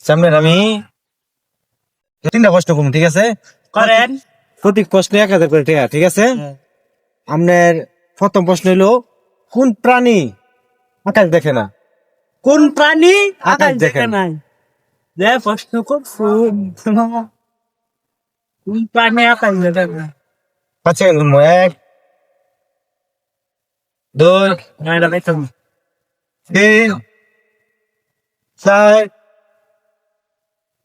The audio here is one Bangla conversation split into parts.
সামনে আমি তিনটা প্রশ্ন করবো, ঠিক আছে? করেন। প্রতি প্রশ্নে 1,000 করে টাকা, ঠিক আছে? আপনার প্রথম প্রশ্ন হলো, কোন প্রাণী আকাশ দেখে না? কোন প্রাণী আকাশ আকাশ দেখে দেখে নাই? যে প্রশ্ন করছুন, কোন প্রাণী আকাশ দেখে না? 5 সেকেন্ড গুনবো। 1, 2, না, এটা পাইতাম না। 3, 4,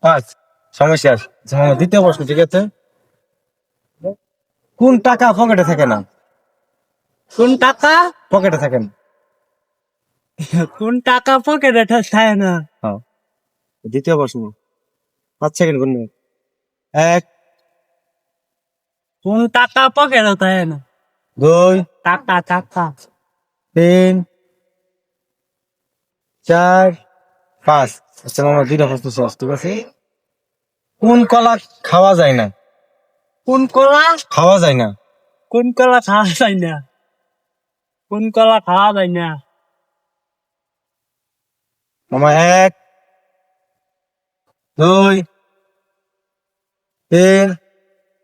5। সমস্যা। দ্বিতীয় প্রশ্ন, ঠিক আছে? কোন টাকা পকেটে থাকে না? কোন টাকা পকেটে থাকে না। কোন টাকা পকেটে থাকে না? হ্যাঁ, দ্বিতীয় প্রশ্ন। 5 সেকেন্ড গুনবো। 1, কোন টাকা পকেটে থাকে না? 2, টাকা টাকা 3, 4, 5। আচ্ছা মামা, দুইটা প্রশ্ন শেষ, ঠিক আছে? কোন কলা খাওয়া যায় না? কোন কলা খাওয়া যায় না। কোন কলা খাওয়া যায় না? কোন কলা খাওয়া যায় না? মামা, 1, 2, 3,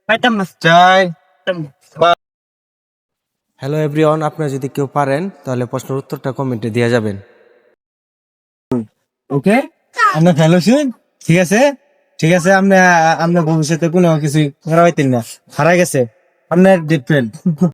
পাইতাম না, 4। পাইতাম না। হ্যালো এভরিওয়ান, আপনারা যদি কেউ পারেন তাহলে প্রশ্নের উত্তরটা কমেন্টে দিয়ে যাবেন। ওকে, আমরা ফেলোছেন, ঠিক আছে? ঠিক আছে, আমরা ভবিষ্যতে কোনো কিছু করা হইতেন না, হারা গেছে আপনার ডিফারেন্ট।